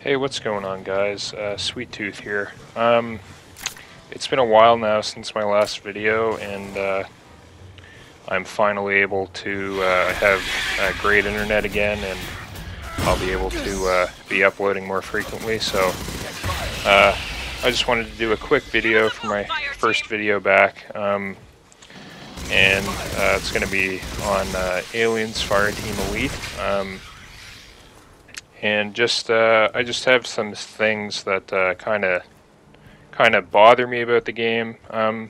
Hey, what's going on, guys? Sweet Tooth here. It's been a while now since my last video, and I'm finally able to have great internet again, and I'll be able to be uploading more frequently. So I just wanted to do a quick video for my first video back, and it's going to be on Aliens Fireteam Elite. And I just have some things that kind of bother me about the game. I'm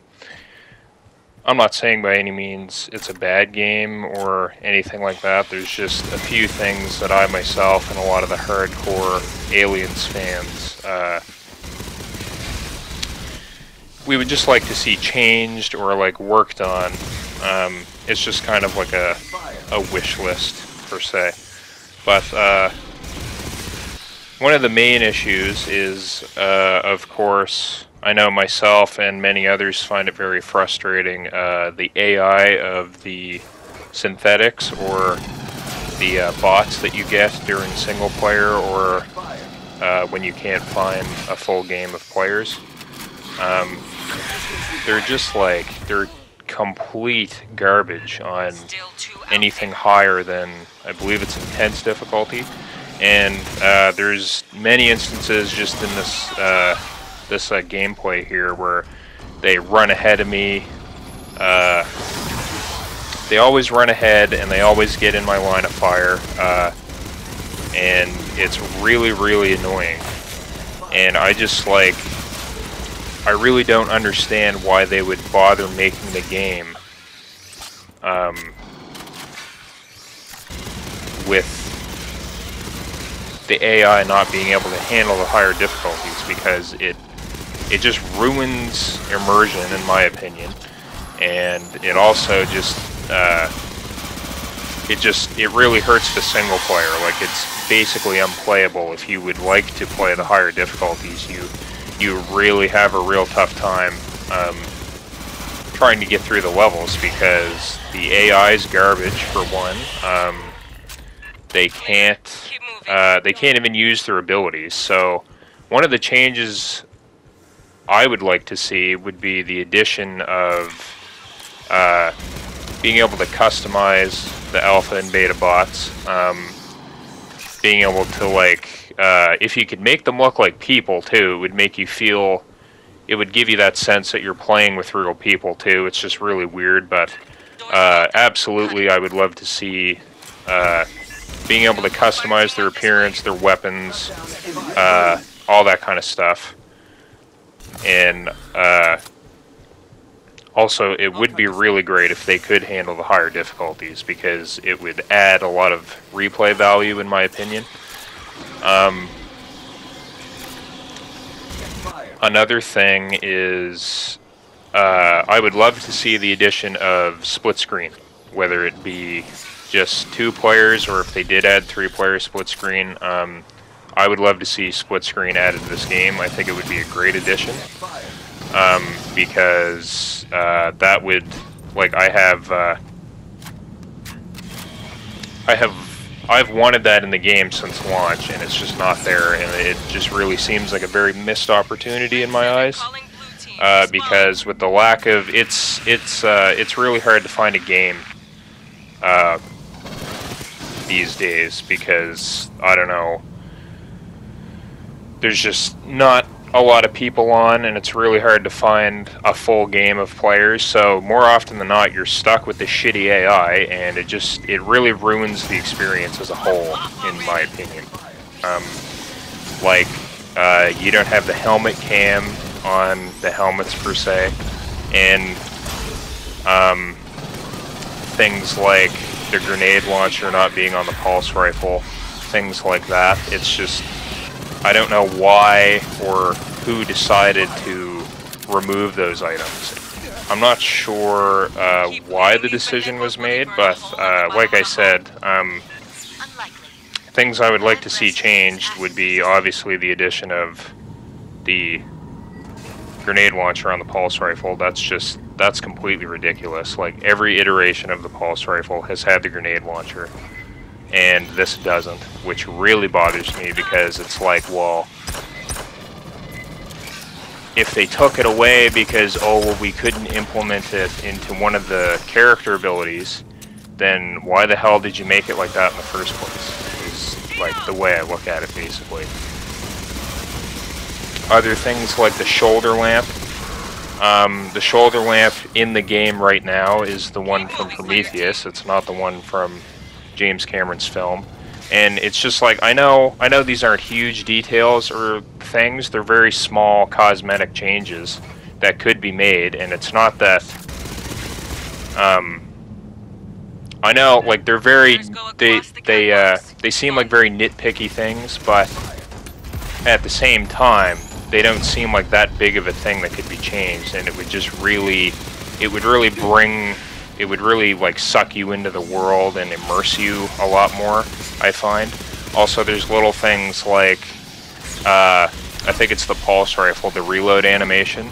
not saying by any means it's a bad game or anything like that. There's just a few things that I myself and a lot of the hardcore Aliens fans we would just like to see changed or like worked on. It's just kind of like a wish list per se, but one of the main issues is, of course, I know myself and many others find it very frustrating, the AI of the synthetics or the bots that you get during single player or when you can't find a full game of players. They're just like, they're complete garbage on anything higher than, I believe it's intense difficulty. And there's many instances just in this gameplay here where they run ahead of me. They always run ahead and they always get in my line of fire, and it's really, really annoying. And I just like, I really don't understand why they would bother making the game with the AI not being able to handle the higher difficulties, because it just ruins immersion in my opinion, and it also just it really hurts the single player. Like, it's basically unplayable. If you would like to play the higher difficulties, you really have a real tough time trying to get through the levels, because the AI is garbage for one. They can't even use their abilities. So one of the changes I would like to see would be the addition of being able to customize the alpha and beta bots. Being able to, like, if you could make them look like people too, it would make you feel, it would give you that sense that you're playing with real people too. It's just really weird, but absolutely I would love to see being able to customize their appearance, their weapons, all that kind of stuff. And also, it would be really great if they could handle the higher difficulties, because it would add a lot of replay value, in my opinion. Another thing is, I would love to see the addition of split screen, whether it be just 2 players, or if they did add 3-player split screen. I would love to see split screen added to this game. I think it would be a great addition, because that would, like, I've wanted that in the game since launch, and it's just not there, and it just really seems like a very missed opportunity in my eyes. Because with the lack of, it's really hard to find a game these days, because, I don't know, there's just not a lot of people on, and it's really hard to find a full game of players. So more often than not, you're stuck with the shitty AI, and it really ruins the experience as a whole, in my opinion. You don't have the helmet cam on the helmets per se, and things like the grenade launcher not being on the pulse rifle, things like that. It's just, I don't know why or who decided to remove those items. I'm not sure why the decision was made, but like I said, things I would like to see changed would be obviously the addition of the grenade launcher on the pulse rifle. That's completely ridiculous. Like, every iteration of the pulse rifle has had the grenade launcher. and this doesn't, which really bothers me because it's like, well, if they took it away because, oh, well, we couldn't implement it into one of the character abilities, then why the hell did you make it like that in the first place? Is like the way I look at it, basically. Other things like the shoulder lamp. The shoulder lamp in the game right now is the one from Prometheus. It's not the one from James Cameron's film. And it's just like, I know these aren't huge details or things. They're very small cosmetic changes that could be made, and it's not that. I know, like, they're very, they seem like very nitpicky things, but at the same time, they don't seem like that big of a thing that could be changed, and it would just really, it would really like suck you into the world and immerse you a lot more, I find. Also, there's little things like, I think it's the pulse rifle, the reload animation.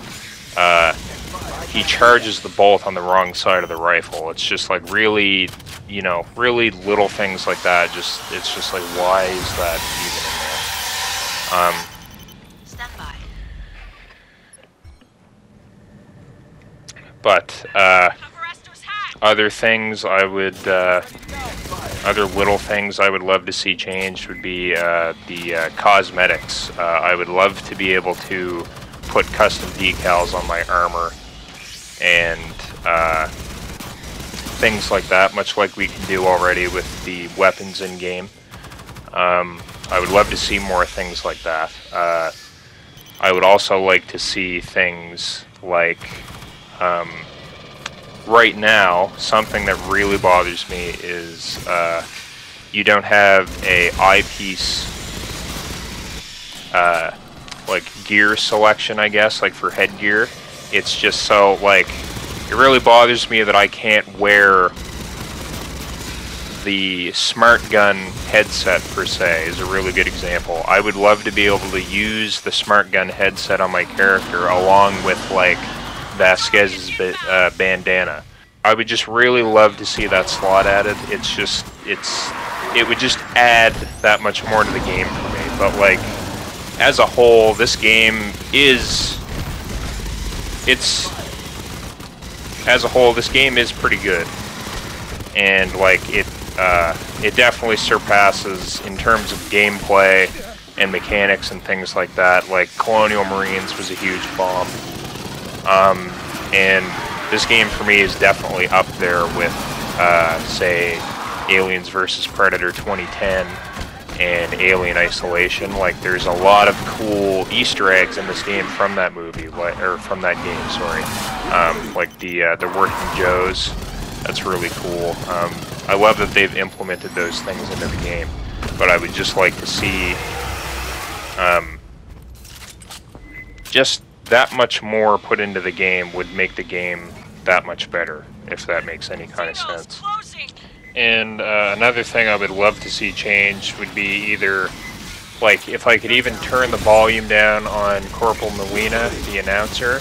He charges the bolt on the wrong side of the rifle. It's just like really, you know, really little things like that. It's just like, why is that even in there? Stand by. But other things I would, other little things I would love to see changed would be the cosmetics. I would love to be able to put custom decals on my armor and things like that, much like we can do already with the weapons in game. I would love to see more things like that. I would also like to see things like, right now, something that really bothers me is you don't have a eyepiece like gear selection, I guess, like for headgear. It's just so, like, it really bothers me that I can't wear the smart gun headset, per se, is a really good example. I would love to be able to use the smart gun headset on my character along with, like, Vasquez's bandana. I would just really love to see that slot added. It's just, it would just add that much more to the game for me. But, like, as a whole, this game is, as a whole, this game is pretty good. And, like, it definitely surpasses in terms of gameplay and mechanics and things like that. Like, Colonial Marines was a huge bomb. And this game for me is definitely up there with, say, Aliens vs. Predator 2010 and Alien Isolation. Like, there's a lot of cool Easter eggs in this game from that movie, or from that game, sorry. Like the Working Joes, that's really cool. I love that they've implemented those things into the game, but I would just like to see, just that much more put into the game would make the game that much better, if that makes any kind of sense. And another thing I would love to see change would be either, like, if I could even turn the volume down on Corporal Melina, the announcer.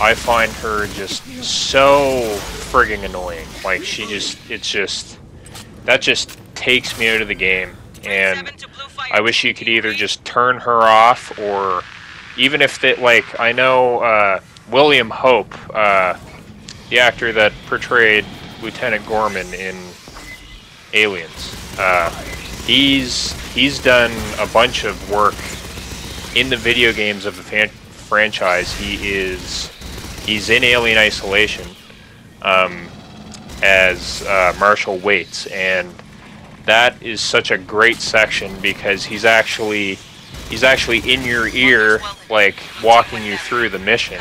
I find her just so frigging annoying. Like, she just, that just takes me out of the game. And I wish you could either just turn her off, or even if they, like, I know William Hope, the actor that portrayed Lieutenant Gorman in Aliens, he's done a bunch of work in the video games of the franchise. He's in Alien Isolation as Marshall Waits, and that is such a great section because he's actually in your ear, like, walking you through the mission,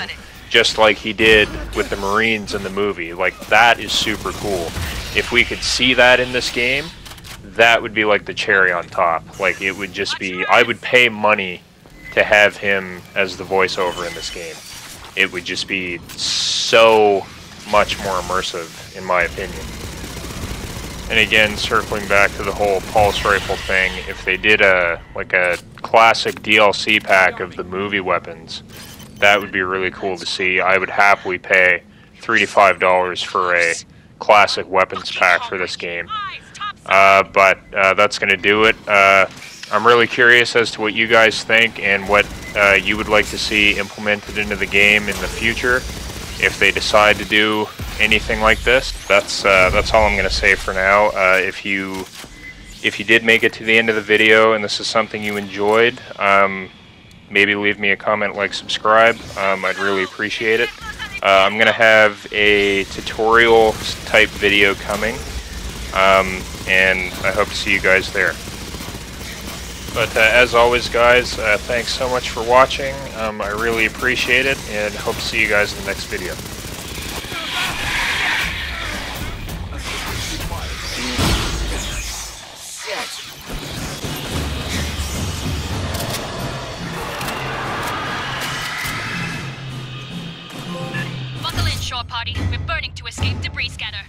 just like he did with the Marines in the movie. Like, that is super cool. If we could see that in this game, that would be like the cherry on top. Like, it would just be, I would pay money to have him as the voiceover in this game. It would just be so much more immersive, in my opinion. And again, circling back to the whole pulse rifle thing, if they did a classic DLC pack of the movie weapons, that would be really cool to see. I would happily pay $3 to $5 for a classic weapons pack for this game. But that's going to do it. I'm really curious as to what you guys think and what you would like to see implemented into the game in the future. If they decide to do anything like this, that's all I'm going to say for now. If you did make it to the end of the video and this is something you enjoyed, maybe leave me a comment, like, subscribe. I'd really appreciate it. I'm going to have a tutorial type video coming, and I hope to see you guys there. But as always, guys, thanks so much for watching. I really appreciate it, and hope to see you guys in the next video. Buckle in, shore party. We're burning to escape debris scatter.